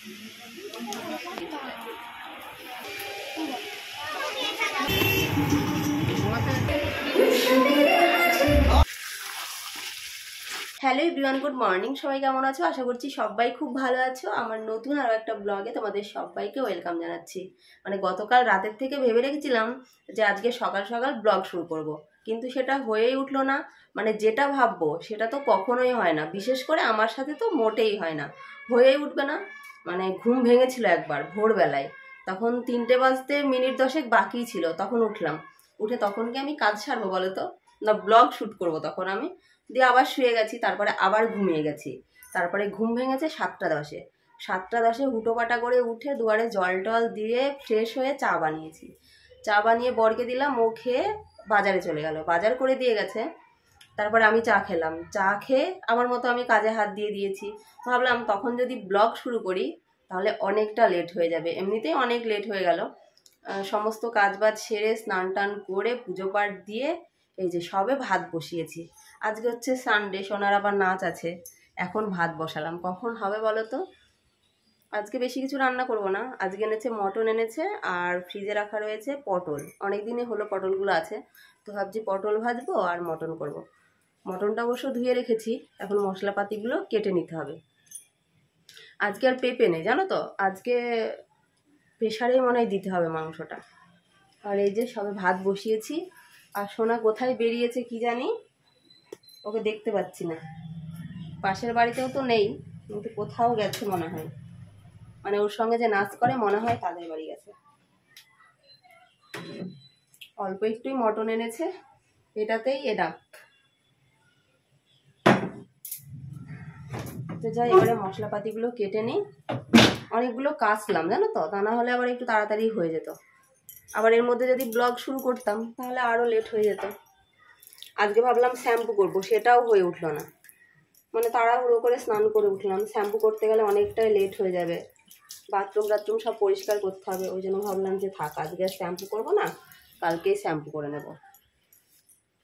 Hello everyone, good morning. সবাই কেমন আছো? আশা করছি সবাই খুব ভালো আছো। আমার নতুন আরও একটা ব্লগে তোমাদের সবাইকে ওয়েলকাম জানাচ্ছি। মানে গতকাল রাতের থেকে ভেবে রেখেছিলাম যে আজকে সকাল সকাল ব্লগ শুরু করব, কিন্তু সেটা হয়েই উঠলো না। মানে যেটা ভাববো সেটা তো কখনোই হয় না, বিশেষ করে আমার সাথে তো মোটেই হয় না, হয়েই উঠবে না। মানে ঘুম ভেঙেছিল একবার ভোরবেলায়, তখন 3টে বাজতে মিনিট 10 বাকি ছিল, তখন উঠলাম। উঠে তখন কি আমি কাজ সারবো বলো তো? না ব্লগ শ্যুট করবো তখন আমি? দিয়ে আবার শুয়ে গেছি, তারপরে আবার ঘুমিয়ে গেছি। তারপরে ঘুম ভেঙেছে 7টা 10-এ। 7টা 10-এ হুটোপাটা করে উঠে দুয়ারে জল টল দিয়ে ফ্রেশ হয়ে চা বানিয়েছি। চা বানিয়ে বরকে দিলাম, ও খেয়ে বাজারে চলে গেল, বাজার করে দিয়ে গেছে। তারপরে আমি চা খেলাম, চা খেয়ে আমার মতো আমি কাজে হাত দিয়ে দিয়েছি। ভাবলাম তখন যদি ব্লগ শুরু করি তাহলে অনেকটা লেট হয়ে যাবে, এমনিতেই অনেক লেট হয়ে গেল। সমস্ত কাজবাজ সেরে স্নান টান করে পুজো পাঠ দিয়ে এই যে সবে ভাত বসিয়েছি। আজকে হচ্ছে সানডে, সোনার আবার নাচ আছে। এখন ভাত বসালাম, কখন হবে বলো তো? আজকে বেশি কিছু রান্না করব না। আজকে এনেছে মটন এনেছে, আর ফ্রিজে রাখা রয়েছে পটল, অনেক দিনে হলো পটলগুলো আছে। তো ভাবছি পটল ভাজবো আর মটন করব। মটনটা অবশ্য ধুয়ে রেখেছি, এখন মশলাপাতিগুলো কেটে নিতে হবে। আজকে আর পেঁপে নেই জানো তো, আজকে প্রেশারেই মনে হয় দিতে হবে মাংসটা। আর এই যে সবে ভাত বসিয়েছি। আর সোনা কোথায় বেরিয়েছে কি জানি, ওকে দেখতে পাচ্ছি না। পাশের বাড়িতেও তো নেই, কিন্তু কোথাও গেছে মনে হয়। মানে ওর সঙ্গে যে নাচ করে মনে হয় তাদের বাড়ি গেছে। অল্প একটুই মটন এনেছে, এটাতেই এনাফ। তো যাই, এবারে মশলাপাতিগুলো কেটে নিই। অনেকগুলো কাচলাম জানো তো, তা না হলে আবার একটু তাড়াতাড়ি হয়ে যেত। আবার এর মধ্যে যদি ব্লগ শুরু করতাম তাহলে আরও লেট হয়ে যেত। আজকে ভাবলাম শ্যাম্পু করবো, সেটাও হয়ে উঠলো না। মানে তাড়াহুড়ো করে স্নান করে উঠলাম, শ্যাম্পু করতে গেলে অনেকটাই লেট হয়ে যাবে। বাথরুম সব পরিষ্কার করতে হবে, ওই জন্য ভাবলাম যে থাক, আজকে শ্যাম্পু করবো না, কালকেই শ্যাম্পু করে নেব।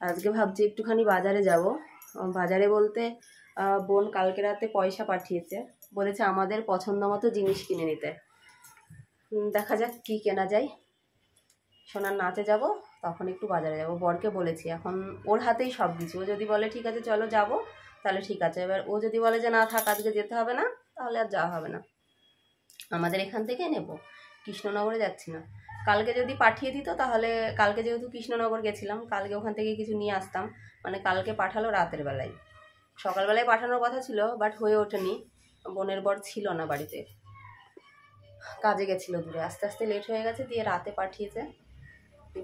আজকে ভাবছি একটুখানি বাজারে যাব। বাজারে বলতে বোন কালকে রাতে পয়সা পাঠিয়েছে, বলেছে আমাদের পছন্দ মতো জিনিস কিনে নিতে। দেখা যাক কি কেনা যায়। সোনার নাচে যাব, তখন একটু বাজারে যাব। বরকে বলেছি, এখন ওর হাতেই সব কিছু। ও যদি বলে ঠিক আছে চলো যাব, তাহলে ঠিক আছে। এবার ও যদি বলে যে না থাক আজকে যেতে হবে না, তাহলে আর যাওয়া হবে না। আমাদের এখান থেকে নেব, কৃষ্ণনগরে যাচ্ছি না। কালকে যদি পাঠিয়ে দিত তাহলে, কালকে যেহেতু কৃষ্ণনগর গেছিলাম, কালকে ওখান থেকে কিছু নিয়ে আসতাম। মানে কালকে পাঠালো রাতের বেলায়, সকালবেলায় পাঠানোর কথা ছিল, বাট হয়ে ওঠেনি। বোনের বর ছিল না বাড়িতে, কাজে গেছিলো দূরে, আস্তে আস্তে লেট হয়ে গেছে, দিয়ে রাতে পাঠিয়েছে।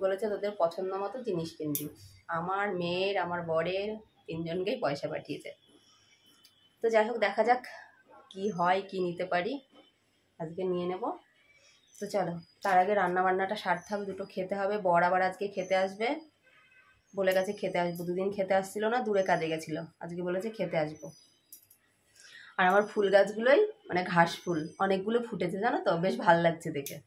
বলেছে তোদের পছন্দ মতো জিনিস কিনবি। আমার মেয়ের, আমার বরের, 3জনকেই পয়সা পাঠিয়েছে। তো যাই হোক, দেখা যাক কি হয়, কি নিতে পারি। আজকে নিয়ে নেব। তো চলো, তার আগে রান্না বান্নাটা সারতে হবে, দুটো খেতে হবে। বর আবার আজকে খেতে আসবে, বলে গেছে খেতে আসবো। 2 দিন খেতে আসছিল না, দূরে কাজে গেছিলো, আজকে বলেছে খেতে আসবো। আর আমার ফুল গাছগুলোই, মানে ঘাস ফুল অনেকগুলো ফুটেছে জানো তো, বেশ ভালো লাগছে দেখে।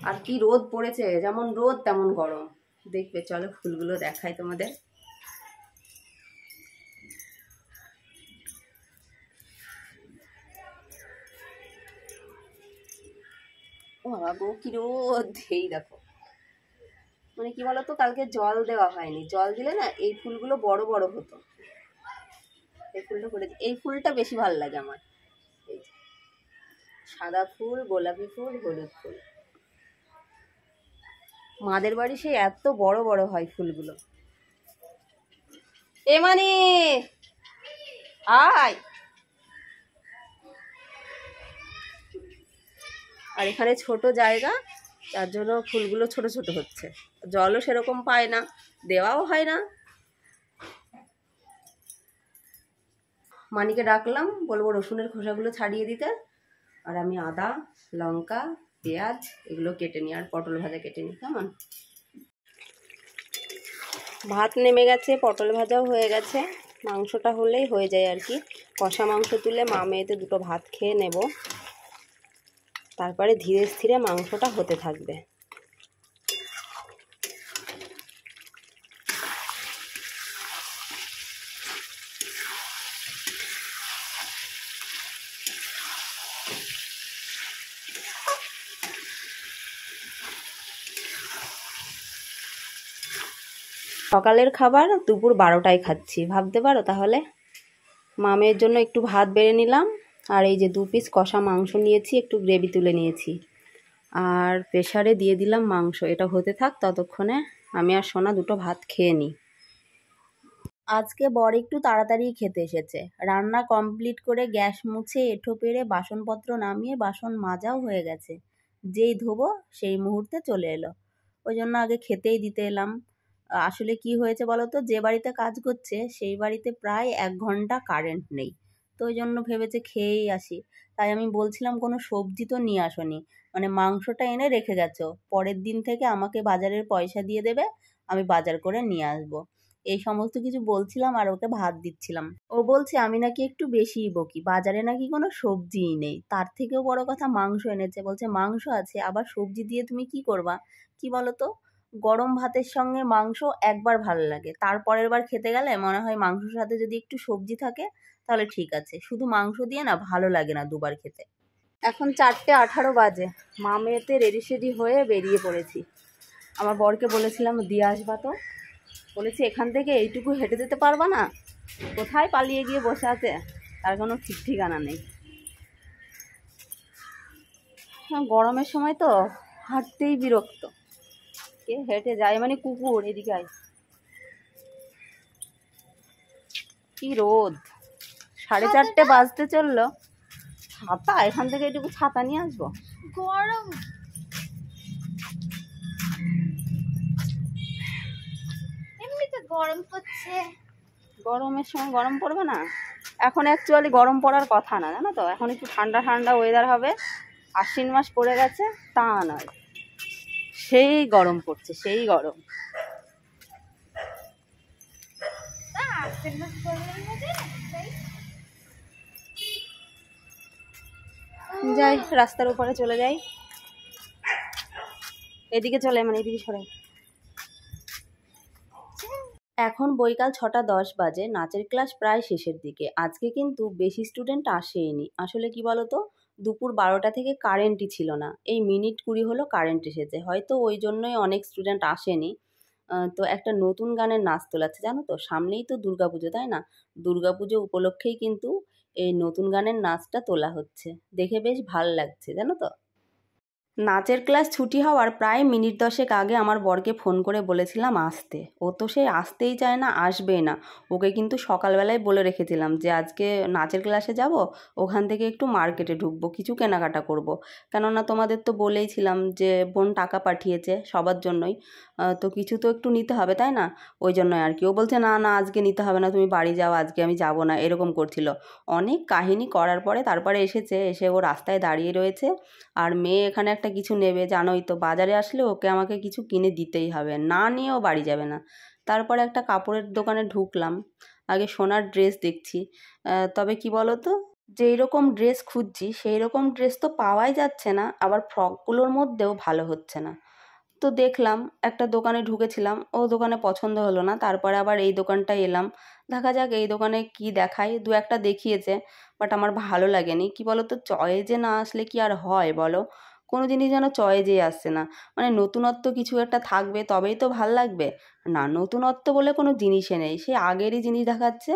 আর কি রোদ পড়েছে, যেমন রোদ তেমন গরম। দেখবে চলো ফুলগুলো দেখাই তোমাদের। ও বাবা গো, কি রোদ! এই দেখো, মানে কি বলতো, কালকে জল দেওয়া হয়নি, জল দিলে না এই ফুলগুলো বড় বড় হতো। এই ফুলটা ফুটেছে, এই ফুলটা বেশি ভালো লাগে আমার। এই সাদা ফুল, গোলাপি ফুল, হলুদ ফুল। মাদের বাড়ি সেই এত বড় বড় হয় ফুলগুলো। এ মানে আয়। আর এখানে ছোট জায়গা, তার জন্য ফুলগুলো ছোট ছোট হচ্ছে। জলও সেরকম পায় না, দেওয়াও হয় না। মানিকে ডাকলাম, বলবো রসুনের খোসাগুলো ছাড়িয়ে দিতে, আর আমি আদা, লঙ্কা, পেঁয়াজ এগুলো কেটে নিই, আর পটল ভাজা কেটে নিই। কেমন? ভাত নেমে গেছে, পটল ভাজাও হয়ে গেছে, মাংসটা হলেই হয়ে যায় আর কি। কষা মাংস তুলে মা মেয়েতে দুটো ভাত খেয়ে নেব, তারপরে ধীরে স্থিরে মাংসটা হতে থাকবে। সকালের খাবার দুপুর 12টায় খাচ্ছি, ভাবতে পারো তাহলে। মামের জন্য একটু ভাত বেড়ে নিলাম, আর এই যে 2 পিস কষা মাংস নিয়েছি, একটু গ্রেভি তুলে নিয়েছি, আর প্রেসারে দিয়ে দিলাম মাংস। এটা হতে থাক, ততক্ষণে আমি আর সোনা দুটো ভাত খেয়ে নিই। আজকে বর একটু তাড়াতাড়ি খেতে এসেছে, রান্না কমপ্লিট করে গ্যাস মুছে এঁঠো পেরে বাসনপত্র নামিয়ে বাসন মাজাও হয়ে গেছে, যেই ধোবো সেই মুহূর্তে চলে এলো। ওই জন্য আগে খেতেই দিতে এলাম। আসলে কি হয়েছে বলো তো, যে বাড়িতে কাজ করছে সেই বাড়িতে প্রায় 1 ঘন্টা কারেন্ট নেই, তো ওই জন্য ভেবেছে খেয়েই আসি। তাই আমি বলছিলাম কোনো সবজি তো নিয়ে আসোনি, মানে মাংসটা এনে রেখে গেছো, পরের দিন থেকে আমাকে বাজারের পয়সা দিয়ে দেবে, আমি বাজার করে নিয়ে আসবো। এই সমস্ত কিছু বলছিলাম আর ওকে ভাত দিচ্ছিলাম। ও বলছে আমি নাকি একটু বেশিই বকি, বাজারে নাকি কোনো সবজিই নেই। তার থেকেও বড় কথা মাংস এনেছে, বলছে মাংস আছে, আবার সবজি দিয়ে তুমি কি করবা। কি বলো তো, গরম ভাতের সঙ্গে মাংস একবার ভালো লাগে, তারপরের বার খেতে গেলে মনে হয় মাংসের সাথে যদি একটু সবজি থাকে তাহলে ঠিক আছে, শুধু মাংস দিয়ে না ভালো লাগে না দুবার খেতে। এখন 4:18 বাজে, মামেতে রেডি সেডি হয়ে বেরিয়ে পড়েছি। আমার বরকে বলেছিলাম দিয়ে আসবা, তো বলেছি এখান থেকে এইটুকু হেঁটে যেতে পারবা না, কোথায় পালিয়ে গিয়ে বসে আছে তার কোনো ঠিক ঠিকানা নেই। গরমের সময় তো হাঁটতেই বিরক্ত, কে হেঁটে যায় মানে কুকুর এদিকে আয়। কি রোদ, 4:30 বাজতে চললো, ছাতা এখান থেকে এইটুকু ছাতা নিয়ে আসবো, গরম। এমনিতে গরম পড়ছে, গরমের সময় গরম পড়বে না। এখন অ্যাকচুয়ালি গরম পড়ার কথা না, জানো তো, এখন একটু ঠান্ডা ঠান্ডা ওয়েদার হবে। আশ্বিন মাস পড়ে গেছে তা নয়, সেই গরম পড়ছে, সেই গরম। যাই রাস্তার উপরে চলে যাই, এদিকে চলে, মানে এদিকে সরাই। এখন বৈকাল 6:10 বাজে, নাচের ক্লাস প্রায় শেষের দিকে। আজকে কিন্তু বেশি স্টুডেন্ট আসেইনি। আসলে কি বলতো, দুপুর 12টা থেকে কারেন্টই ছিল না, এই মিনিট 20 হলো কারেন্ট এসেছে, হয়তো ওই জন্যই অনেক স্টুডেন্ট আসেনি। তো একটা নতুন গানের নাচ তোলাচ্ছে, জানো তো, সামনেই তো দুর্গাপুজো, তাই না? দুর্গাপুজো উপলক্ষেই কিন্তু এই নতুন গানের নাচটা তোলা হচ্ছে, দেখে বেশ ভাল লাগছে, জানো তো। নাচের ক্লাস ছুটি হওয়ার প্রায় মিনিট 10 আগে আমার বরকে ফোন করে বলেছিলাম আসতে, ও তো সে আসতেই চায় না, আসবেই না। ওকে কিন্তু সকালবেলায় বলে রেখেছিলাম যে আজকে নাচের ক্লাসে যাব, ওখান থেকে একটু মার্কেটে ঢুকবো, কিছু কেনাকাটা করব। কেননা তোমাদের তো বলেইছিলাম যে বোন টাকা পাঠিয়েছে সবার জন্যই, তো কিছু তো একটু নিতে হবে, তাই না? ওই জন্যই আর কি। ও বলছে না না আজকে নিতে হবে না, তুমি বাড়ি যাও, আজকে আমি যাব না, এরকম করছিল। অনেক কাহিনী করার পরে তারপরে এসেছে, এসে ও রাস্তায় দাঁড়িয়ে রয়েছে। আর মেয়ে এখানে একটা কিছু নেবে, জানোই তো, বাজারে আসলে ওকে আমাকে কিছু কিনে দিতেই হবে, না নিয়েও বাড়ি যাবে না। তারপরে একটা কাপড়ের দোকানে ঢুকলাম, আগে সোনার ড্রেস দেখছি। তবে কি বলো তো, যেই রকম ড্রেস খুঁজছি সেই রকম ড্রেস তো পাওয়াই যাচ্ছে না, আবার ফ্রকগুলোর মধ্যেও ভালো হচ্ছে না। তো দেখলাম একটা দোকানে ঢুকেছিলাম, ও দোকানে পছন্দ হলো না, তারপরে আবার এই দোকানটায় এলাম, দেখা যাক এই দোকানে কি দেখায়। দু একটা দেখিয়েছে, বাট আমার ভালো লাগেনি। কি বলো তো, চয়েজে না আসলে কি আর হয় বলো, কোনো জিনিস যেন চয়েজেই আসছে না। মানে নতুনত্ব কিছু একটা থাকবে তবেই তো ভাল লাগবে, না নতুনত্ব বলে কোনো জিনিসে নেই, সে আগেরই জিনিস দেখাচ্ছে।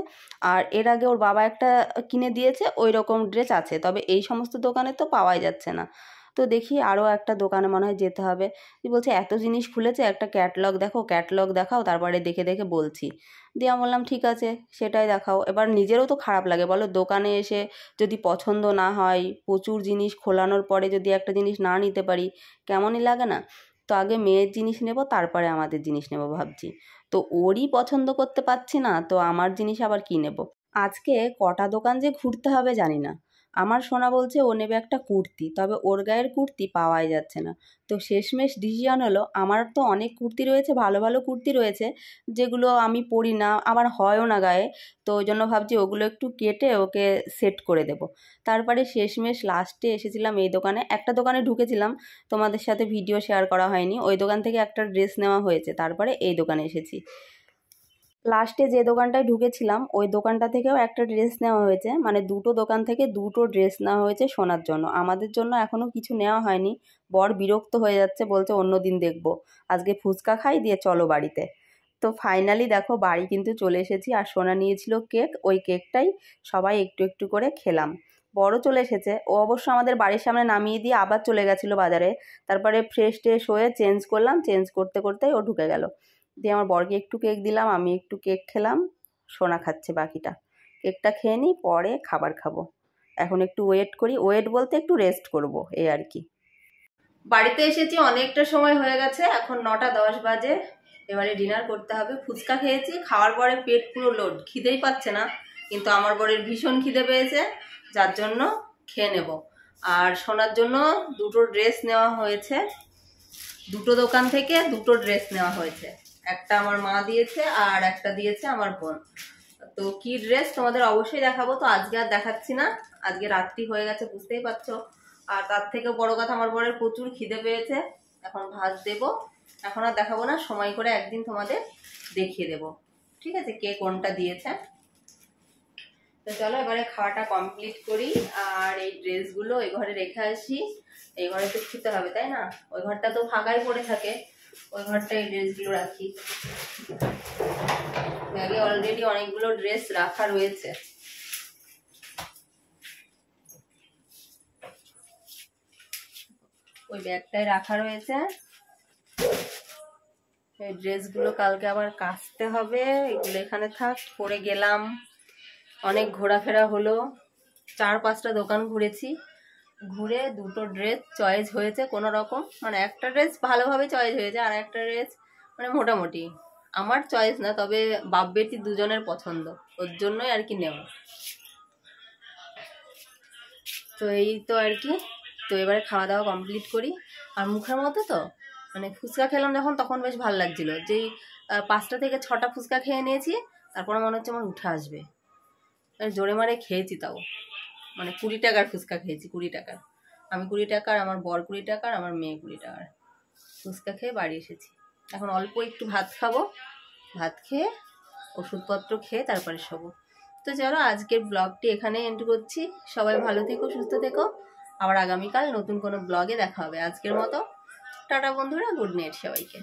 আর এর আগে ওর বাবা একটা কিনে দিয়েছে ওই রকম ড্রেস আছে, তবে এই সমস্ত দোকানে তো পাওয়াই যাচ্ছে না। তো দেখি আরও একটা দোকানে মনে হয় যেতে হবে। বলছে এত জিনিস খুলেছে, একটা ক্যাটলগ দেখো, ক্যাটলগ দেখাও, তারপরে দেখে দেখে বলছি। দিয়ে আমি বললাম ঠিক আছে সেটাই দেখাও। এবার নিজেরও তো খারাপ লাগে বলো, দোকানে এসে যদি পছন্দ না হয়, প্রচুর জিনিস খোলানোর পরে যদি একটা জিনিস না নিতে পারি, কেমনই লাগে না? তো আগে মেয়ের জিনিস নেব, তারপরে আমাদের জিনিস নেব ভাবছি। তো ওরই পছন্দ করতে পারছি না, তো আমার জিনিস আবার কী নেব? আজকে কটা দোকান যে ঘুরতে হবে জানি না। আমার সোনা বলছে ও নেবে একটা কুর্তি, তবে ওর গায়ের কুর্তি পাওয়াই যাচ্ছে না। তো শেষমেশ ডিসিশন হলো, আমার তো অনেক কুর্তি রয়েছে, ভালো ভালো কুর্তি রয়েছে, যেগুলো আমি পরি না, আমার হয়ও না গায়ে। তো ওই জন্য ভাবছি ওগুলো একটু কেটে ওকে সেট করে দেব। তারপরে শেষমেশ লাস্টে এসেছিলাম এই দোকানে, একটা দোকানে ঢুকেছিলাম, তোমাদের সাথে ভিডিও শেয়ার করা হয়নি। ওই দোকান থেকে একটা ড্রেস নেওয়া হয়েছে, তারপরে এই দোকানে এসেছি। লাস্টে যে দোকানটায় ঢুকেছিলাম ওই দোকানটা থেকেও একটা ড্রেস নেওয়া হয়েছে, মানে দুটো দোকান থেকে দুটো ড্রেস নেওয়া হয়েছে শোনার জন্য। আমাদের জন্য এখনও কিছু নেওয়া হয়নি। বর বিরক্ত হয়ে যাচ্ছে, বলছে অন্য দিন দেখবো, আজকে ফুচকা খাই দিয়ে চলো বাড়িতে। তো ফাইনালি দেখো বাড়ি কিন্তু চলে এসেছি, আর সোনা নিয়েছিল কেক, ওই কেকটাই সবাই একটু একটু করে খেলাম। বড় চলে এসেছে, ও অবশ্য আমাদের বাড়ির সামনে নামিয়ে দিয়ে আবার চলে গেছিলো বাজারে। তারপরে ফ্রেশ ট্রেশ হয়ে চেঞ্জ করলাম, চেঞ্জ করতে করতেই ও ঢুকে গেল। দিয়ে আমার বরকে একটু কেক দিলাম, আমি একটু কেক খেলাম, সোনা খাচ্ছে বাকিটা। কেকটা খেয়ে নিই, পরে খাবার খাবো। এখন একটু ওয়েট করি, ওয়েট বলতে একটু রেস্ট করব এই আর কি। বাড়িতে এসেছি, অনেকটা সময় হয়ে গেছে, এখন 9:10 বাজে। এবারে ডিনার করতে হবে। ফুচকা খেয়েছি, খাওয়ার পরে পেট পুরো লোড, খিদেই পাচ্ছে না, কিন্তু আমার বরের ভীষণ খিদে পেয়েছে, যার জন্য খেয়ে নেব। আর সোনার জন্য দুটো ড্রেস নেওয়া হয়েছে, দুটো দোকান থেকে দুটো ড্রেস নেওয়া হয়েছে। একটা আমার মা দিয়েছে আর একটা দিয়েছে আমার বোন। তো কি ড্রেস তোমাদের অবশ্যই দেখাবো, তো আজকে আর দেখাচ্ছি না, আজকে রাত্রি হয়ে গেছে বুঝতেই পারছো। আর তার থেকে বড় কথা, আমার বরের প্রচুর খিদে পেয়েছে, এখন ভাত দেবো। এখন আর দেখাবো না, সময় করে একদিন তোমাদের দেখিয়ে দেব, ঠিক আছে, কে কোনটা দিয়েছে। তো চলো এবারে খাওয়াটা কমপ্লিট করি, আর এই ড্রেসগুলো এই ঘরে রেখে আসি। এই ঘরে তো খেতে হবে তাই না, ওই ঘরটা তো ফাঁকাই পড়ে থাকে, ওই ঘরটা এই ড্রেসগুলো রাখি। ব্যাগে অলরেডি অনেকগুলো ড্রেস রাখা রয়েছে। ওই ব্যাগটায় রাখা রয়েছে। এই ড্রেসগুলো কালকে আবার কাচতে হবে, এগুলো এখানে থাক, পরে গেলাম। অনেক ঘোরাফেরা হলো, 4-5টা দোকান ঘুরেছি, ঘুরে দুটো ড্রেস চয়েস হয়েছে কোনো রকম, মানে একটা ড্রেস ভালোভাবে চয়েস হয়েছে, আর একটা ড্রেস মানে মোটামুটি আমার চয়েস না, তবে বাপ বেটি দুজনের পছন্দ, ওর জন্যই আর কি নেওয়া। তো এই তো আর কি। তো এবারে খাওয়া দাওয়া কমপ্লিট করি। আর মুখের মতো তো মানে ফুচকা খেলাম যখন, তখন বেশ ভালো লাগছিল, যেই 5টা থেকে 6টা ফুচকা খেয়ে নিয়েছি, তারপরে মনে হচ্ছে আমার উঠে আসবে। জোরে মারে খেয়েছি, তাও মানে 20 টাকার ফুচকা খেয়েছি, 20 টাকার। আমি 20 টাকার, আমার বর 20 টাকার, আমার মেয়ে 20 টাকার ফুচকা খেয়ে বাড়ি এসেছি। এখন অল্প একটু ভাত খাবো, ভাত খেয়ে ওষুধপত্র খেয়ে তারপরে শোবো। তো চলো আজকের ব্লগটি এখানে এন্ড করছি। সবাই ভালো থেকো, সুস্থ থেকো, আবার আগামীকাল নতুন কোনো ব্লগে দেখা হবে। আজকের মতো টাটা বন্ধুরা, গুড নাইট সবাইকে।